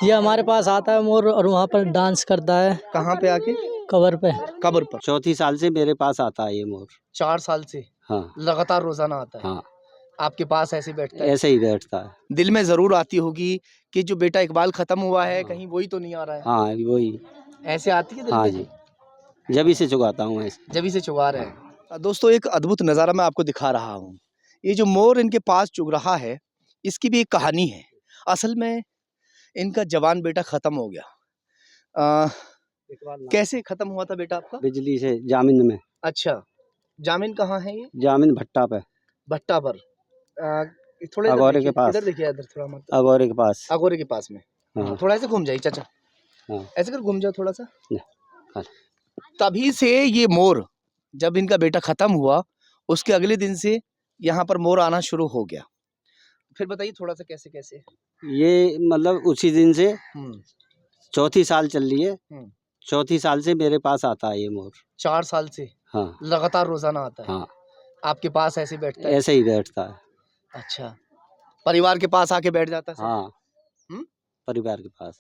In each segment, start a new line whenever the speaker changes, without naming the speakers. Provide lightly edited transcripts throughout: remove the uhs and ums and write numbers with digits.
ये हमारे पास आता है मोर और वहाँ पर डांस करता है।
कहाँ पे आके?
कबर पे।
कब्र पर।
चौथी साल से मेरे पास आता है ये मोर।
4 साल से
हाँ
लगातार रोजाना आता है?
हाँ,
आपके पास ऐसे बैठता है?
ऐसे ही बैठता है।
दिल में जरूर आती होगी कि जो बेटा इकबाल खत्म हुआ है कहीं वही तो नहीं आ रहा है।
हाँ वही।
ऐसे आती है दिल
हाँ
पे?
जी, जब से चुगाता हूँ ऐसे।
जब से चुगा रहे हैं। दोस्तों एक अद्भुत नज़ारा मैं आपको दिखा रहा हूँ। ये जो मोर इनके पास चुग रहा है इसकी भी एक कहानी है। असल में इनका जवान बेटा खत्म हो गया। कैसे खत्म हुआ था बेटा आपका?
बिजली से जामिन में।
अच्छा, जामिन कहाँ है ये?
जामिन भट्टा पे।
भट्टा पर। थोड़ा
अगौरे के पास।
इधर देखिए, इधर थोड़ा मत।
अगौरे के पास।
अगौरे के पास में।
हाँ।
थोड़ा ऐसे घूम जाइए चाचा।
हाँ।
ऐसे कर घूम जाओ थोड़ा सा।
हाँ।
तभी से ये मोर, जब इनका बेटा खत्म हुआ उसके अगले दिन से यहाँ पर मोर आना शुरू हो गया। फिर बताइए थोड़ा सा कैसे कैसे?
ये मतलब उसी दिन से
हम्म।
चौथी साल चल रही है।
हम्म।
चौथी साल से मेरे पास आता है ये मोर।
4 साल से
हाँ
लगातार रोजाना आता है?
हाँ,
आपके पास ऐसे बैठता है?
ऐसे ही बैठता है।
अच्छा, परिवार के पास आके बैठ जाता है सब?
हाँ, परिवार के पास।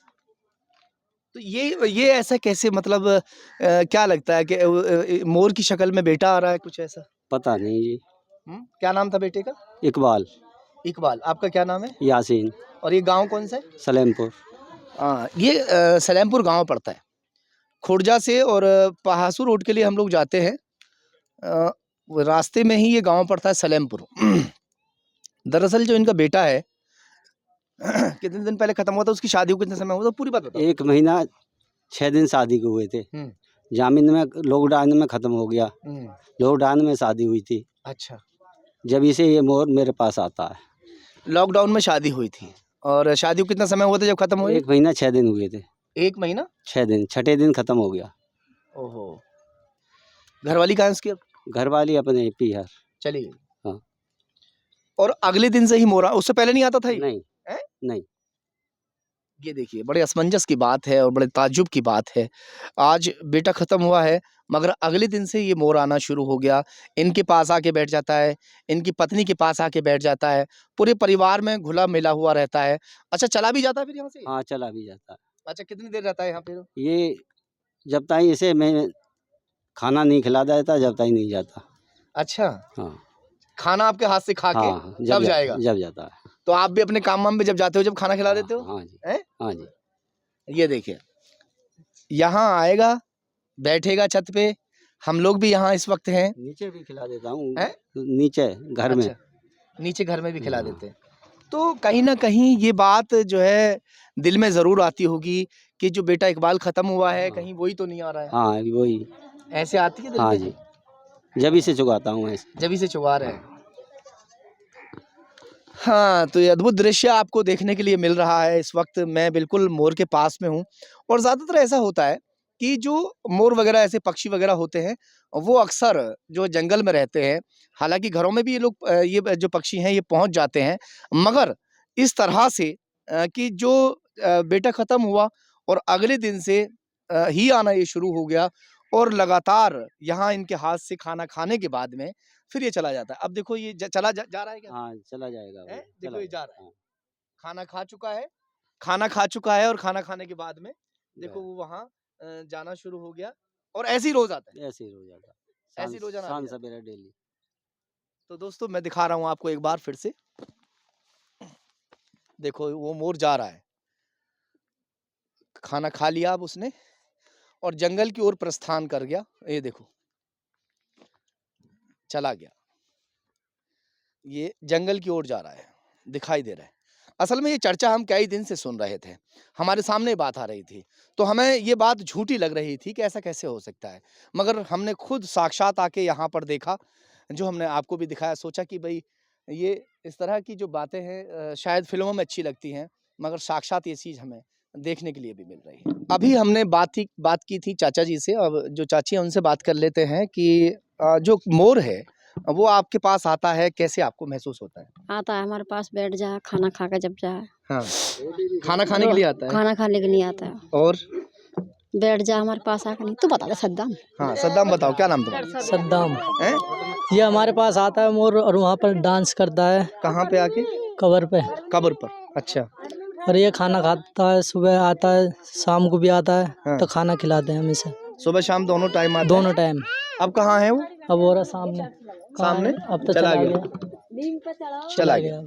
तो ये ऐसा कैसे, मतलब क्या लगता है कि मोर की शक्ल में बेटा आ रहा है, कुछ ऐसा?
पता नहीं जी।
क्या नाम था बेटे का?
इकबाल।
इकबाल। आपका क्या नाम है?
यासीन।
और ये गांव कौन सा है?
सलेमपुर।
ये सलेमपुर गांव पड़ता है खोड़जा से, और पहासू रोड के लिए हम लोग जाते हैं। रास्ते में ही ये गांव पड़ता है सलेमपुर। दरअसल जो इनका बेटा है कितने दिन पहले खत्म हुआ था, उसकी शादी को कितने समय हुआ था, पूरी बात बताओ।
1 महीना 6 दिन शादी को हुए थे। जामिन में लॉकडाउन में खत्म हो गया। लॉकडाउन में शादी हुई थी।
अच्छा,
जब से ये मोर मेरे पास आता है।
लॉकडाउन में शादी हुई थी, और शादी को कितना समय हुआ था जब खत्म हुई?
1 महीना 6 दिन हुए थे।
1 महीना
6 दिन, छठे दिन खत्म हो गया।
ओहो। घरवाली कहाँ है उसकी अब?
घरवाली अपने पीहर
चली गई।
हाँ।
और अगले दिन से ही मोरा, उससे पहले नहीं आता था ये?
नहीं
है?
नहीं।
ये देखिए बड़े असमंजस की बात है और बड़े ताज्जुब की बात है। आज बेटा खत्म हुआ है मगर अगले दिन से ये मोर आना शुरू हो गया। इनके पास आके बैठ जाता है, इनकी पत्नी के पास आके बैठ जाता है, पूरे परिवार में घुला मिला हुआ रहता है। अच्छा, चला भी जाता है फिर यहाँ से?
हाँ, चला भी जाता है।
अच्छा, कितनी देर रहता है यहाँ पे?
ये जब तक इसे मैं खाना नहीं खिला देता जब तक नहीं जाता।
अच्छा,
हाँ।
खाना आपके हाथ से खा के
हाँ,
जब जाएगा?
जब जाता है।
तो आप भी अपने काम वाम में जब जाते हो जब खाना खिला देते हो?
हाँ जी।
हैं?
हाँ जी।
ये देखिए, यहाँ आएगा, बैठेगा छत पे। हम लोग भी यहाँ इस वक्त हैं।
नीचे भी खिला देता हूँ।
हैं?
नीचे घर में।
अच्छा, नीचे घर में भी खिला देते हैं। तो कहीं ना कहीं ये बात जो है दिल में जरूर आती होगी कि जो बेटा इकबाल खत्म हुआ है कहीं वही तो नहीं आ रहा है।
हाँ वही।
ऐसे आती है दिल
हाँ
पे?
जी, जब से चुगाता हूँ ऐसे।
जब से चुगा रहे हैं। हाँ, तो ये अद्भुत दृश्य आपको देखने के लिए मिल रहा है। इस वक्त मैं बिल्कुल मोर के पास में हूँ, और ज़्यादातर ऐसा होता है कि जो मोर वगैरह ऐसे पक्षी वगैरह होते हैं वो अक्सर जो जंगल में रहते हैं। हालांकि घरों में भी ये लोग ये जो पक्षी हैं ये पहुंच जाते हैं, मगर इस तरह से कि जो बेटा खत्म हुआ और अगले दिन से ही आना ये शुरू हो गया, और लगातार यहाँ इनके हाथ से खाना खाने के बाद में फिर ये चला जाता है। अब देखो ये चला जा रहा है क्या?
हाँ, चला जाएगा वो।
देखो ये जा रहा है।
हाँ।
खाना खा चुका है, खाना खा चुका है, और खाना खाने के बाद में देखो वो वहाँ जाना शुरू हो गया, और ऐसे ही रोज आता है।
ऐसे ही रोज आता है।
ऐसे ही रोजाना
शाम
आता है।
सवेरा डेली।
तो दोस्तों मैं दिखा रहा हूँ आपको एक बार फिर से। देखो वो मोर जा रहा है, खाना खा लिया अब उसने और जंगल की ओर प्रस्थान कर गया। ये देखो चला गया, ये जंगल की ओर जा रहा है, दिखाई दे रहा है। असल में ये चर्चा हम कई दिन से सुन रहे थे, हमारे सामने बात आ रही थी, तो हमें ये बात झूठी लग रही थी कि ऐसा कैसे हो सकता है। मगर हमने खुद साक्षात आके यहाँ पर देखा, जो हमने आपको भी दिखाया। सोचा कि भाई ये इस तरह की जो बातें हैं शायद फिल्मों में अच्छी लगती हैं, मगर साक्षात ये चीज़ हमें देखने के लिए भी मिल रही है। अभी हमने बात की थी चाचा जी से, अब जो चाची हैं उनसे बात कर लेते हैं कि जो मोर है वो आपके पास आता है, कैसे आपको महसूस होता है?
आता है हमारे पास, बैठ जाए, खाना खा के जब जाए।
हाँ, खाना खाने के लिए आता है?
खाना खाने के लिए आता है
और
बैठ जाए हमारे पास आकर। नहीं तो बता दे सद्दाम।
हाँ, सद्दाम बताओ क्या नाम तुम्हारा?
सद्दाम।
हैं?
ये हमारे पास आता है मोर और वहाँ पर डांस करता है।
कहाँ पे आके?
कबर पे।
कब्र पर। अच्छा,
और ये खाना खाता है, सुबह आता है, शाम को भी आता है।
हाँ।
तो खाना खिलाते हैं हमेशा,
सुबह शाम दोनों टाइम आता
दोनों टाइम।
है। अब कहाँ है वो?
अब हो रहा सामने। कहाँ
सामने?
है? अब तो
चला
चला
गया।
गया।
चला गया।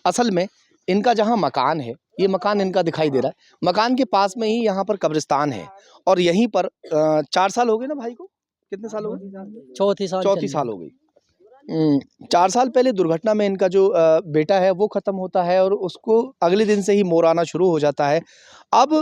असल में इनका जहाँ मकान है, ये मकान इनका दिखाई दे रहा है, मकान के पास में ही यहाँ पर कब्रिस्तान है। और यहीं पर 4 साल हो गए ना भाई को? कितने साल हो गए?
चौथी साल
चौथी साल हो गई। 4 साल पहले दुर्घटना में इनका जो बेटा है वो ख़त्म होता है और उसको अगले दिन से ही मोर आना शुरू हो जाता है। अब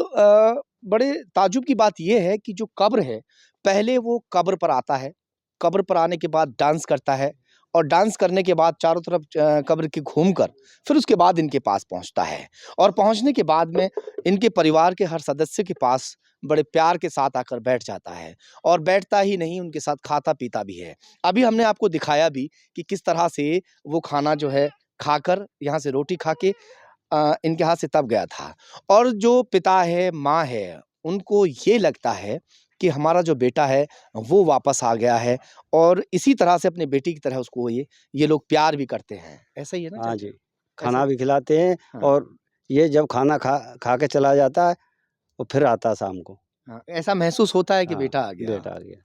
बड़े ताज्जुब की बात ये है कि जो कब्र है, पहले वो कब्र पर आता है, कब्र पर आने के बाद डांस करता है और डांस करने के बाद चारों तरफ कब्र के घूमकर फिर उसके बाद इनके पास पहुंचता है। और पहुंचने के बाद में इनके परिवार के हर सदस्य के पास बड़े प्यार के साथ आकर बैठ जाता है और बैठता ही नहीं, उनके साथ खाता पीता भी है। अभी हमने आपको दिखाया भी कि किस तरह से वो खाना जो है खाकर, यहाँ से रोटी खा के इनके हाथ से तब गया था। और जो पिता है, माँ है, उनको ये लगता है कि हमारा जो बेटा है वो वापस आ गया है और इसी तरह से अपने बेटी की तरह उसको ये लोग प्यार भी करते हैं। ऐसा ही है ना
हाँ
चाचा?
जी, खाना भी खिलाते हैं।
हाँ।
और ये जब खाना खा के चला जाता है और फिर आता है शाम को।
हाँ, ऐसा महसूस होता है कि
हाँ,
बेटा आ गया।
बेटा आ गया।